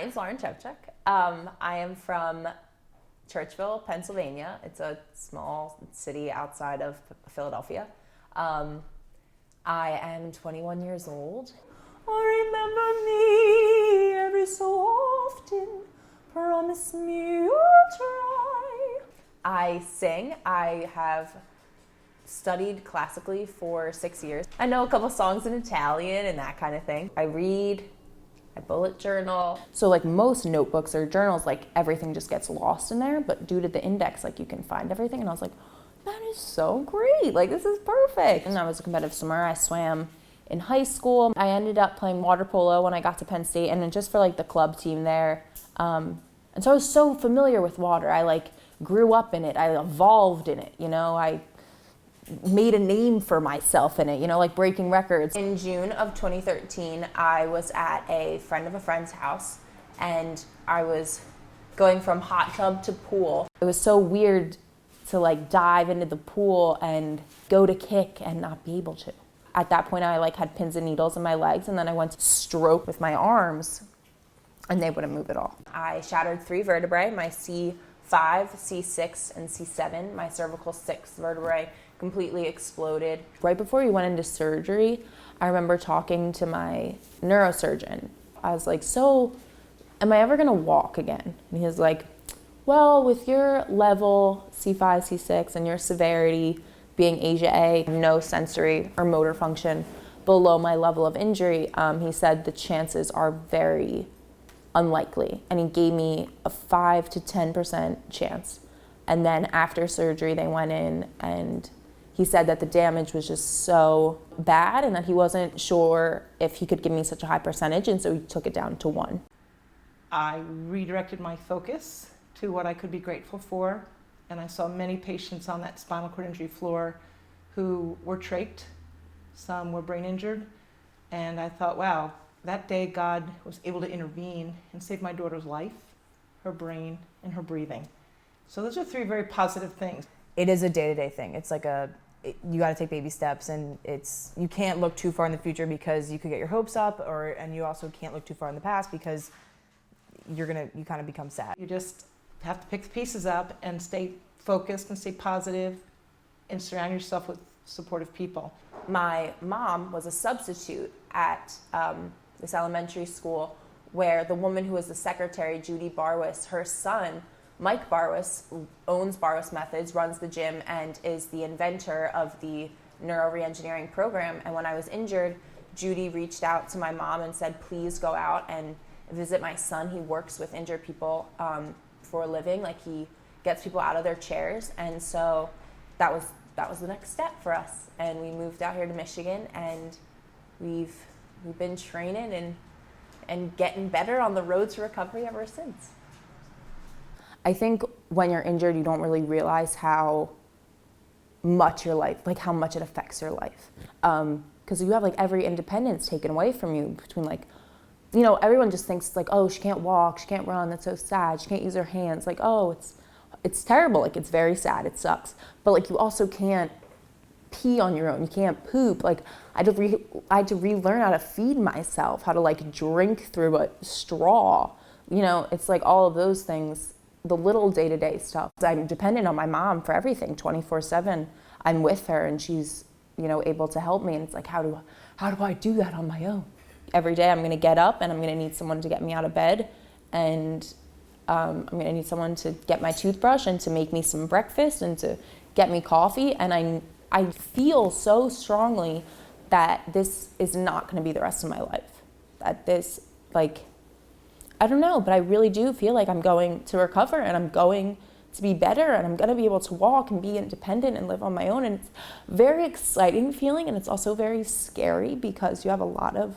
name's Lauren Shevchek. I am from Churchville, Pennsylvania. It's a small city outside of Philadelphia. I am 21 years old. Oh, remember me every so often. Promise me you'll try. I sing. I have studied classically for 6 years. I know a couple songs in Italian and that kind of thing. I read. I bullet journal. So like most notebooks or journals, like everything just gets lost in there, but due to the index, like you can find everything. And I was like, that is so great. Like this is perfect. And I was a competitive swimmer. I swam in high school. I ended up playing water polo when I got to Penn State, and then just for like the club team there. And so I was so familiar with water. I like grew up in it. I evolved in it. You know, I made a name for myself in it, you know, like breaking records. In June of 2013, I was at a friend of a friend's house, and I was going from hot tub to pool. It was so weird to like dive into the pool and go to kick and not be able to. At that point, I like had pins and needles in my legs, and then I went to stroke with my arms, and they wouldn't move at all. I shattered 3 vertebrae, my C5, C6, and C7. My cervical 6th vertebrae completely exploded. Right before we went into surgery, I remember talking to my neurosurgeon. I was like, so am I ever gonna walk again? And he was like, well, with your level C5, C6, and your severity being Asia A, no sensory or motor function below my level of injury, he said the chances are very unlikely. And he gave me a 5 to 10% chance. And then after surgery, they went in and he said that the damage was just so bad and that he wasn't sure if he could give me such a high percentage, and so he took it down to 1. I redirected my focus to what I could be grateful for, and I saw many patients on that spinal cord injury floor who were trached, some were brain injured, and I thought, wow, that day God was able to intervene and save my daughter's life, her brain, and her breathing. So those are 3 very positive things. It is a day-to-day thing. It's like you got to take baby steps, and you can't look too far in the future because you could get your hopes up, and you also can't look too far in the past because you kind of become sad. You just have to pick the pieces up and stay focused and stay positive and surround yourself with supportive people. My mom was a substitute at this elementary school where the woman who was the secretary, Judy Barwis, her son, Mike Barwis, owns Barwis Methods, runs the gym, and is the inventor of the neuro reengineering program. And when I was injured, Judy reached out to my mom and said, please go out and visit my son. He works with injured people for a living. Like, he gets people out of their chairs. And so that was the next step for us. And we moved out here to Michigan, and we've been training and getting better on the road to recovery ever since. I think when you're injured, you don't really realize how much your life, like how much it affects your life. Because you have like every independence taken away from you between like, you know, everyone just thinks like, oh, she can't walk, she can't run, that's so sad, she can't use her hands. Like, oh, it's terrible, like it's very sad, it sucks. But like you also can't pee on your own, you can't poop. Like I had to relearn how to feed myself, how to like drink through a straw. You know, it's like all of those things, the little day-to-day stuff. I'm dependent on my mom for everything, 24/7. I'm with her, and she's, you know, able to help me. And it's like, how do I do that on my own? Every day I'm going to get up, and I'm going to need someone to get me out of bed, and I'm going to need someone to get my toothbrush and to make me some breakfast and to get me coffee. And I feel so strongly that this is not going to be the rest of my life. That this, like, I don't know, but I really do feel like I'm going to recover, and I'm going to be better, and I'm going to be able to walk and be independent and live on my own. And it's a very exciting feeling, and it's also very scary because you have a lot of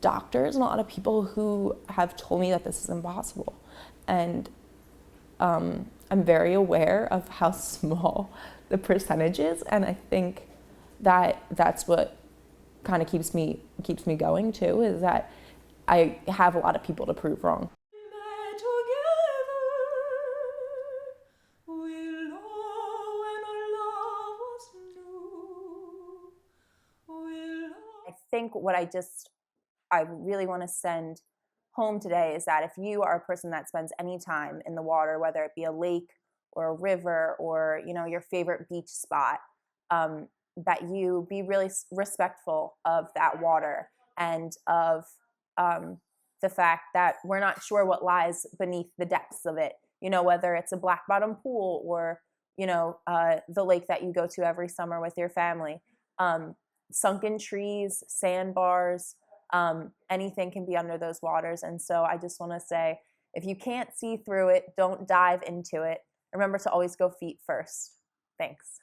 doctors and a lot of people who have told me that this is impossible. And I'm very aware of how small the percentage is, and I think that that's what kind of keeps me going too, is that I have a lot of people to prove wrong. I think what I really want to send home today is that if you are a person that spends any time in the water, whether it be a lake or a river or, you know, your favorite beach spot, that you be really respectful of that water and of the fact that we're not sure what lies beneath the depths of it, you know, whether it's a black bottom pool or, you know, the lake that you go to every summer with your family. Sunken trees, sandbars, anything can be under those waters. And so I just want to say, if you can't see through it, don't dive into it. Remember to always go feet first. Thanks.